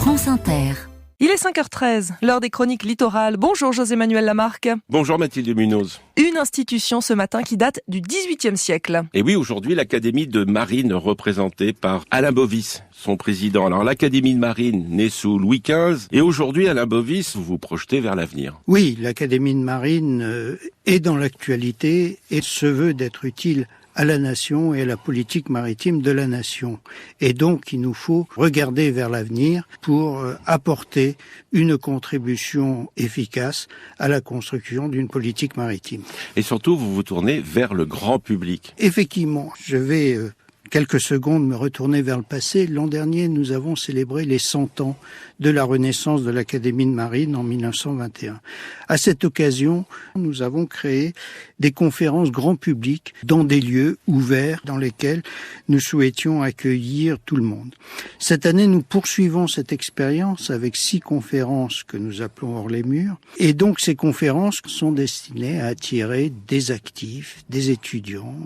France Inter. Il est 5h13, l'heure des chroniques littorales. Bonjour José-Manuel Lamarque. Bonjour Mathilde Munoz. Une institution ce matin qui date du XVIIIe siècle. Et oui, aujourd'hui, l'Académie de Marine représentée par Alain Bovis, son président. Alors l'Académie de Marine naît sous Louis XV et aujourd'hui, Alain Bovis, vous vous projetez vers l'avenir. Oui, l'Académie de Marine est dans l'actualité et se veut d'être utile à la nation et à la politique maritime de la nation. Et donc, il nous faut regarder vers l'avenir pour apporter une contribution efficace à la construction d'une politique maritime. Et surtout, vous vous tournez vers le grand public. Effectivement, je vais quelques secondes me retourner vers le passé. L'an dernier, nous avons célébré les 100 ans de la renaissance de l'Académie de Marine en 1921. À cette occasion, nous avons créé des conférences grand public dans des lieux ouverts dans lesquels nous souhaitions accueillir tout le monde. Cette année, nous poursuivons cette expérience avec 6 conférences que nous appelons hors les murs. Et donc, ces conférences sont destinées à attirer des actifs, des étudiants,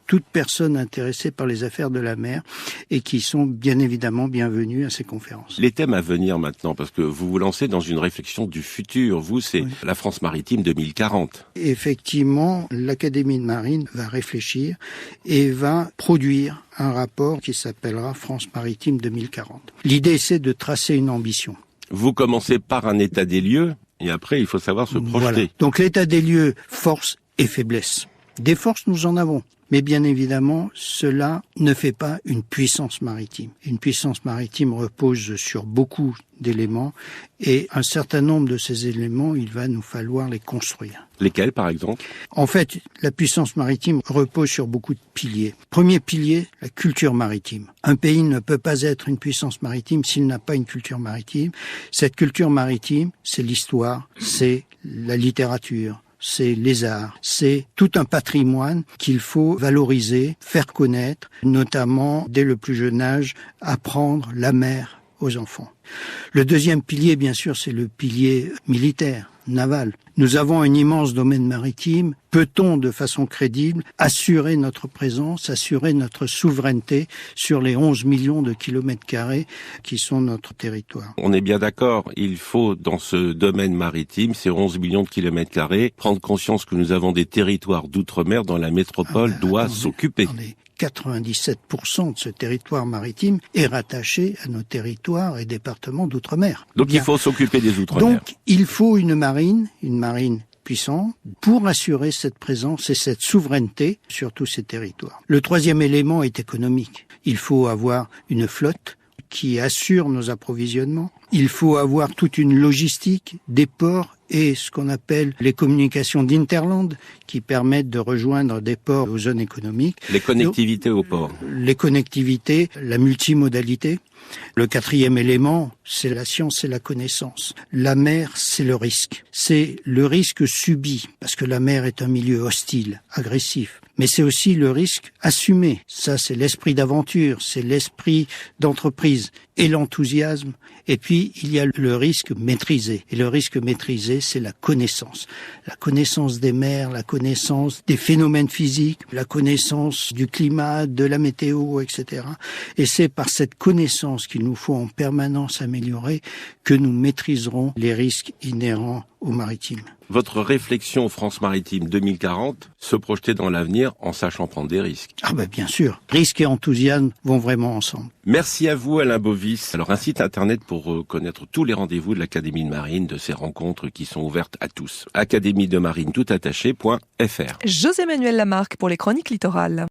toute personne intéressée par les affaires de la mer et qui sont bien évidemment bienvenus à ces conférences. Les thèmes à venir maintenant, parce que vous vous lancez dans une réflexion du futur. Vous, c'est la France maritime 2040. Effectivement, l'Académie de Marine va réfléchir et va produire un rapport qui s'appellera France maritime 2040. L'idée, c'est de tracer une ambition. Vous commencez par un état des lieux et après, il faut savoir se projeter. Voilà. Donc l'état des lieux, force et faiblesse. Des forces, nous en avons. Mais bien évidemment, cela ne fait pas une puissance maritime. Une puissance maritime repose sur beaucoup d'éléments et un certain nombre de ces éléments, il va nous falloir les construire. Lesquels, par exemple ? En fait, la puissance maritime repose sur beaucoup de piliers. Premier pilier, la culture maritime. Un pays ne peut pas être une puissance maritime s'il n'a pas une culture maritime. Cette culture maritime, c'est l'histoire, c'est la littérature, c'est les arts, c'est tout un patrimoine qu'il faut valoriser, faire connaître, notamment dès le plus jeune âge, apprendre la mer aux enfants. Le deuxième pilier, bien sûr, c'est le pilier militaire, naval. Nous avons un immense domaine maritime. Peut-on, de façon crédible, assurer notre présence, assurer notre souveraineté sur les 11 millions de kilomètres carrés qui sont notre territoire ? On est bien d'accord, il faut, dans ce domaine maritime, ces 11 millions de kilomètres carrés, prendre conscience que nous avons des territoires d'outre-mer dont la métropole doit s'occuper. 97% de ce territoire maritime est rattaché à nos territoires et départements d'outre-mer. Donc il faut s'occuper des outre-mer. Donc il faut une marine puissante pour assurer cette présence et cette souveraineté sur tous ces territoires. Le troisième élément est économique. Il faut avoir une flotte qui assure nos approvisionnements. Il faut avoir toute une logistique, des ports et ce qu'on appelle les communications d'interland qui permettent de rejoindre des ports aux zones économiques. Les connectivités aux ports. Les connectivités, la multimodalité. Le quatrième élément, c'est la science et la connaissance. La mer, c'est le risque. C'est le risque subi, parce que la mer est un milieu hostile, agressif. Mais c'est aussi le risque assumé. Ça, c'est l'esprit d'aventure, c'est l'esprit d'entreprise et l'enthousiasme. Et puis, il y a le risque maîtrisé. Et le risque maîtrisé, c'est la connaissance. La connaissance des mers, la connaissance des phénomènes physiques, la connaissance du climat, de la météo, etc. Et c'est par cette connaissance qu'il nous faut en permanence améliorer que nous maîtriserons les risques inhérents au maritime. Votre réflexion France maritime 2040, se projeter dans l'avenir en sachant prendre des risques. Ah ben bien sûr, risque et enthousiasme vont vraiment ensemble. Merci à vous Alain Bovis. Alors un site internet pour connaître tous les rendez-vous de l'Académie de Marine, de ces rencontres qui sont ouvertes à tous. académie de marine toutattaché.fr. José-Manuel Lamarque pour les chroniques littorales.